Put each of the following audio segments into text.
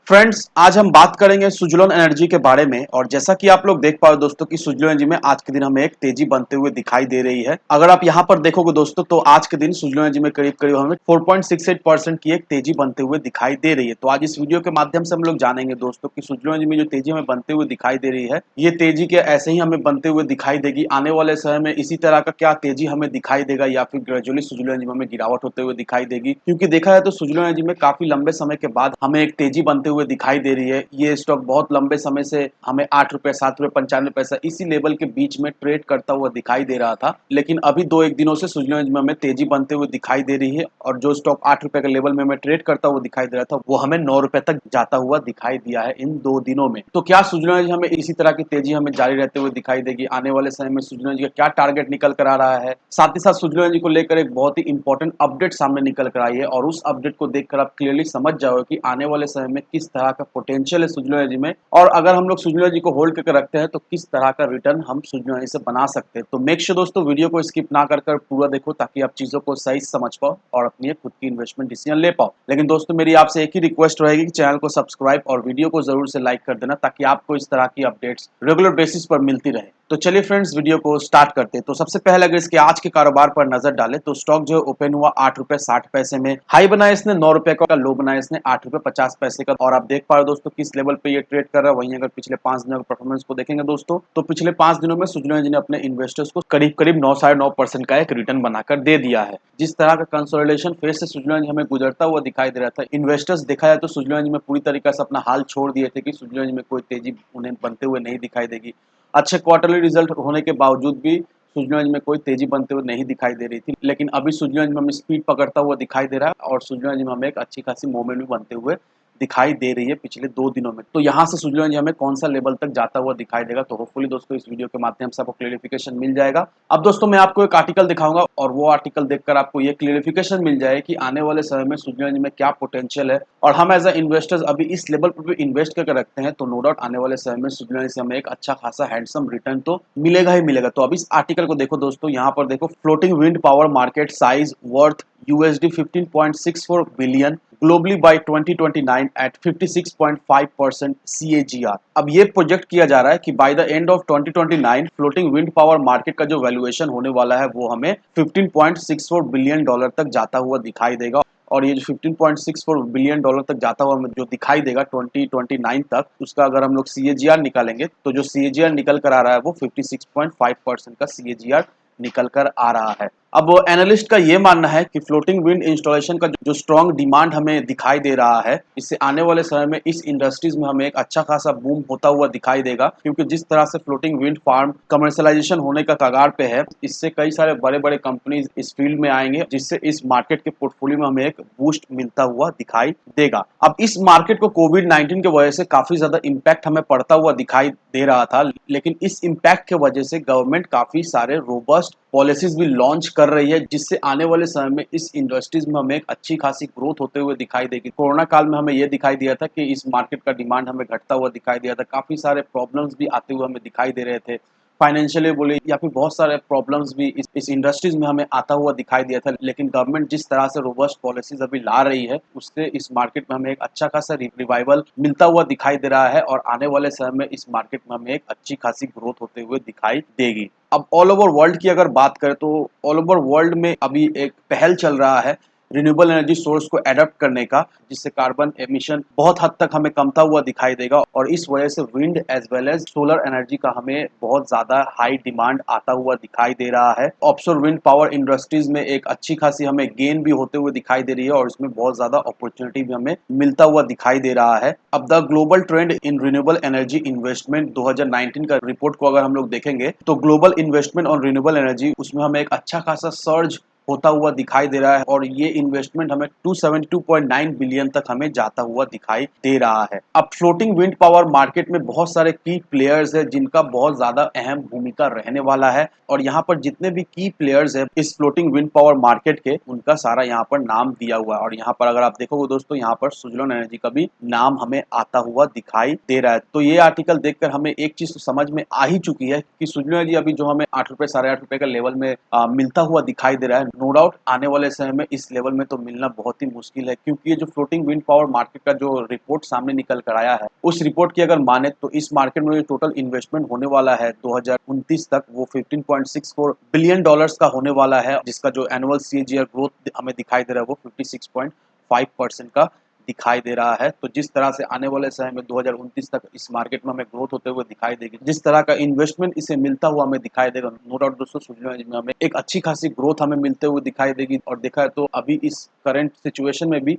Friends, आज हम बात करेंगे सुजलोन एनर्जी के बारे में। और जैसा कि आप लोग देख पाओ दोस्तों कि सुजलोन एनर्जी में आज के दिन हमें एक तेजी बनते हुए दिखाई दे रही है। अगर आप यहाँ पर देखोगे दोस्तों तो आज के दिन सुजलोन एनर्जी में करीब करीब हमें 4.68% की एक तेजी बनते हुए दिखाई दे रही है। तो आज इस वीडियो के माध्यम से हम लोग जानेंगे दोस्तों कि सुजलोन एनर्जी में जो तेजी हमें बनते हुए दिखाई दे रही है, ये तेजी के ऐसे ही हमें बनते हुए दिखाई देगी आने वाले समय में। इसी तरह का क्या तेजी हमें दिखाई देगा या फिर ग्रेजुअली सुजलोन एनर्जी में हमें गिरावट होते हुए दिखाई देगी? क्योंकि देखा जाए तो सुजलोन एनर्जी में काफी लंबे समय के बाद हमें एक तेजी बनते हुए दिखाई दे रही है। ये स्टॉक बहुत लंबे समय से हमें 8 रुपए 7 रुपए 95 पैसा इसी लेवल के बीच में ट्रेड करता हुआ दिखाई दे रहा था, लेकिन अभी दो एक दिनों से सुजलोन एनर्जी में हमें तेजी बनते हुए दिखाई दे रही है। और जो स्टॉक 8 रुपए के लेवल में हमें ट्रेड करता हुआ दिखाई दे रहा था वो हमें 9 रुपए तक जाता हुआ दिखाई दिया है इन 2 दिनों में। तो क्या सुजलोन एनर्जी हमें इसी तरह की तेजी हमें जारी रहते हुए दिखाई देगी आने वाले समय में? सुजलोन एनर्जी का क्या टारगेट निकल कर आ रहा है? साथ ही साथ सुजलोन एनर्जी को लेकर एक बहुत ही इंपॉर्टेंट अपडेट सामने निकल कर आई है और उस अपडेट को देखकर आप क्लियरली समझ जाओगे कि आने वाले समय में किस तरह का पोटेंशियल है सुजलोन एनर्जी में, और अगर हम लोग सुजलोन एनर्जी को होल्ड करके रखते हैं तो किस तरह का रिटर्न हम सुजलोन एनर्जी से बना सकते हैं। तो मेक श्योर दोस्तों वीडियो को स्किप ना कर पूरा देखो ताकि आप चीजों को सही समझ पाओ और अपनी खुद की इन्वेस्टमेंट डिसीजन ले पाओ। लेकिन दोस्तों मेरी आपसे एक ही रिक्वेस्ट रहेगी कि चैनल को सब्सक्राइब और वीडियो को जरूर से लाइक कर देना ताकि आपको इस तरह की अपडेट्स रेगुलर बेसिस पर मिलती रहे। तो चलिए फ्रेंड्स वीडियो को स्टार्ट करते हैं। तो सबसे पहले अगर इसके आज के कारोबार पर नजर डालें तो स्टॉक जो ओपन हुआ 8 रुपए 60 पैसे में, हाई बनाया इसने 9 रुपए का, लो बनाया इसने 8 रुपए 50 पैसे का। और आप देख पा रहे हो दोस्तों किस लेवल पे ये ट्रेड कर रहा है। वहीं अगर पिछले 5 दिनों के परफॉर्मेंस को देखेंगे दोस्तों तो पिछले 5 दिनों में सुजलोन एनर्जी ने अपने इन्वेस्टर्स को करीब करीब 9 9.5% का एक रिटर्न बनाकर दे दिया है। जिस तरह का कंसोलिडेशन फेज से सुजलोन एनर्जी हमें गुजरता हुआ दिखाई दे रहा था, इन्वेस्टर्स देखा जाए तो सुजलोन एनर्जी में पूरी तरीके से अपना हाल छोड़ दिए थे कि सुजलोन एनर्जी में कोई तेजी उन्हें बनते हुए नहीं दिखाई देगी। अच्छे क्वार्टरली रिजल्ट होने के बावजूद भी सुजलोन एनर्जी में कोई तेजी बनते हुए नहीं दिखाई दे रही थी, लेकिन अभी सुजलोन एनर्जी में हमें स्पीड पकड़ता हुआ दिखाई दे रहा है और सुजलोन एनर्जी में हमें एक अच्छी खासी मूवमेंट भी बनते हुए दिखाई दे रही है पिछले 2 दिनों में। तो यहाँ से सुजलोन एनर्जी हमें कौन सा लेवल तक जाता हुआ दिखाई देगा, तो होपफुली दोस्तों इस वीडियो के माध्यम से आपको क्लियरिफिकेशन मिल जाएगा। अब दोस्तों मैं आपको एक आर्टिकल दिखाऊंगा और वो आर्टिकल देखकर आपको ये क्लियरिफिकेशन मिल जाए कि आने वाले समय में सुजलोन एनर्जी में क्या पोटेंशियल है। और हम एज अ इन्वेस्टर्स अभी इस लेवल पर भी इन्वेस्ट करके रखते हैं तो नो डाउट आने वाले समय में सुजलोन एनर्जी से हमें एक अच्छा खासा हैंडसम रिटर्न तो मिलेगा ही मिलेगा। तो अब इस आर्टिकल को देखो दोस्तों, यहाँ पर देखो floating wind power market size worth USD 15.64 billion globally by 2029 at 56.5% CAGR। अब ये प्रोजेक्ट किया जा रहा है कि by the end of 2029 floating wind power market का जो वैल्यूएशन होने वाला है वो हमें 15.64 बिलियन डॉलर तक जाता हुआ दिखाई देगा। और ये जो 15.64 बिलियन डॉलर तक जाता हुआ हमें जो दिखाई देगा 2029 तक, उसका अगर हम लोग CAGR निकालेंगे तो जो CAGR निकल कर आ रहा है वो 56.5% का CAGR निकल कर आ रहा है। अब एनालिस्ट का ये मानना है कि फ्लोटिंग विंड इंस्टॉलेशन का जो स्ट्रॉन्ग डिमांड हमें दिखाई दे रहा है, इससे आने वाले समय में इस इंडस्ट्रीज में हमें एक अच्छा खासा बूम होता हुआ दिखाई देगा। क्योंकि जिस तरह से फ्लोटिंग विंड फार्म कमर्शियलाइजेशन होने का कगार पे है, इससे कई सारे बड़े बड़े कंपनीज इस फील्ड में आएंगे जिससे इस मार्केट के पोर्टफोलियो में हमें एक बूस्ट मिलता हुआ दिखाई देगा। अब इस मार्केट को कोविड-19 की वजह से काफी ज्यादा इम्पैक्ट हमें पड़ता हुआ दिखाई दे रहा था, लेकिन इस इम्पैक्ट की वजह से गवर्नमेंट काफी सारे रोबस्ट पॉलिसीज भी लॉन्च कर रही है जिससे आने वाले समय में इस इंडस्ट्रीज में हमें एक अच्छी खासी ग्रोथ होते हुए दिखाई देगी। कोरोना काल में हमें यह दिखाई दिया था कि इस मार्केट का डिमांड हमें घटता हुआ दिखाई दिया था, काफी सारे प्रॉब्लम्स भी आते हुए हमें दिखाई दे रहे थे, फाइनेंशियली बोले या फिर बहुत सारे प्रॉब्लम्स भी इस इंडस्ट्रीज में हमें आता हुआ दिखाई दिया था। लेकिन गवर्नमेंट जिस तरह से रोबस्ट पॉलिसीज अभी ला रही है उससे इस मार्केट में हमें एक अच्छा खासा रिवाइवल मिलता हुआ दिखाई दे रहा है और आने वाले समय में इस मार्केट में हमें एक अच्छी खासी ग्रोथ होते हुए दिखाई देगी। अब ऑल ओवर वर्ल्ड की अगर बात करें तो ऑल ओवर वर्ल्ड में अभी एक पहल चल रहा है रिन्यूएबल एनर्जी सोर्स को एडप्ट करने का, जिससे कार्बन एमिशन बहुत हद तक हमें कमता हुआ दिखाई देगा। और इस वजह से wind as well as solar energy का हमें बहुत ज्यादा हाई डिमांड आता हुआ दिखाई दे रहा है। ऑफशोर विंड पावर इंडस्ट्रीज में एक अच्छी खासी हमें गेन भी होते हुए दिखाई दे रही है और इसमें बहुत ज्यादा अपॉर्चुनिटी भी हमें मिलता हुआ दिखाई दे रहा है। अब the global trend in renewable energy investment 2019 का रिपोर्ट को अगर हम लोग देखेंगे तो global investment on renewable energy, उसमें हमें एक अच्छा खासा सर्ज होता हुआ दिखाई दे रहा है और ये इन्वेस्टमेंट हमें 272.9 बिलियन तक हमें जाता हुआ दिखाई दे रहा है। अब फ्लोटिंग विंड पावर मार्केट में बहुत सारे की प्लेयर्स हैं जिनका बहुत ज्यादा अहम भूमिका रहने वाला है और यहाँ पर जितने भी की प्लेयर्स हैं इस फ्लोटिंग विंड पावर मार्केट के, उनका सारा यहाँ पर नाम दिया हुआ है। और यहाँ पर अगर आप देखोगे दोस्तों, यहाँ पर सुजलोन एनर्जी का भी नाम हमें आता हुआ दिखाई दे रहा है। तो ये आर्टिकल देखकर हमें एक चीज तो समझ में आ ही चुकी है कि सुजलोन एनर्जी अभी जो हमें 8 रुपए 8.5 रुपए का लेवल में मिलता हुआ दिखाई दे रहा है, नो डाउट आने वाले समय में इस लेवल में तो मिलना बहुत ही मुश्किल है, क्योंकि ये जो फ्लोटिंग विंड पावर मार्केट का जो रिपोर्ट सामने निकल कर आया है, उस रिपोर्ट की अगर माने तो इस मार्केट में जो टोटल इन्वेस्टमेंट होने वाला है 2029 तक, वो 15.64 बिलियन डॉलर्स का होने वाला है, जिसका जो एनुअल सीएजीआर ग्रोथ हमें दिखाई दे रहा है वो 56.5% का दिखाई दे रहा है। तो जिस तरह से आने वाले समय में 2029 तक इस मार्केट में हमें ग्रोथ होते हुए दिखाई देगी, जिस तरह का इन्वेस्टमेंट इसे मिलता हुआ हमें दिखाई देगा, नो डाउट दोस्तों सुजलॉन एनर्जी में हमें एक अच्छी खासी ग्रोथ हमें मिलते हुए दिखाई देगी। और देखा है तो अभी इस करंट सिचुएशन में भी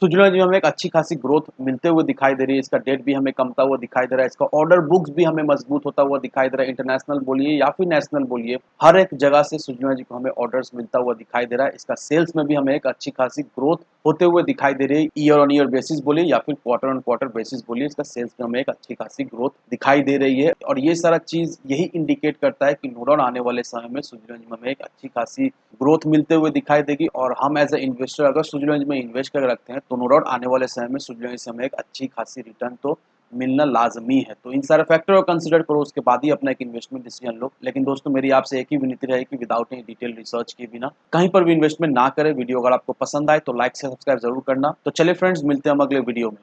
सुजलॉन एनर्जी में हमें एक अच्छी खासी ग्रोथ मिलते हुए दिखाई दे रही है। इसका डेट भी हमें कमता हुआ दिखाई दे रहा है, इसका ऑर्डर बुक्स भी हमें मजबूत होता हुआ दिखाई दे रहा है। इंटरनेशनल बोलिए या फिर नेशनल बोलिए, हर एक जगह से सुजलॉन एनर्जी को हमें ऑर्डर्स मिलता हुआ दिखाई दे रहा है। इसका सेल्स में भी हमें एक अच्छी खासी ग्रोथ होते हुए दिखाई दे रही है। ईयर ऑन ईयर बेसिस बोलिए या फिर क्वार्टर ऑन क्वार्टर बेसिस बोलिए, इसका सेल्स में हमें एक अच्छी खासी ग्रोथ दिखाई दे रही है। और ये सारा चीज यही इंडिकेट करता है कि नो डाउट आने वाले समय में सुजलॉन एनर्जी में हमें एक अच्छी खासी ग्रोथ मिलते हुए दिखाई देगी। और हम एज ए इन्वेस्टर अगर सुजलॉन एनर्जी में इन्वेस्ट कर रखते हैं तो नो डाउट आने वाले समय में सुजलॉन एनर्जी से हमें एक अच्छी खासी रिटर्न तो मिलना लाजमी है। तो इन सारे फैक्टर को कंसिडर करो, उसके बाद ही अपना एक इन्वेस्टमेंट डिसीजन लो। लेकिन दोस्तों मेरी आपसे एक ही विनती रहेगी कि विदाउट एनी डिटेल रिसर्च के बिना कहीं पर भी इन्वेस्टमेंट ना करें। वीडियो अगर आपको पसंद आए तो लाइक से सब्सक्राइब जरूर करना। तो चलिए फ्रेंड्स, मिलते हैं हम अगले वीडियो में।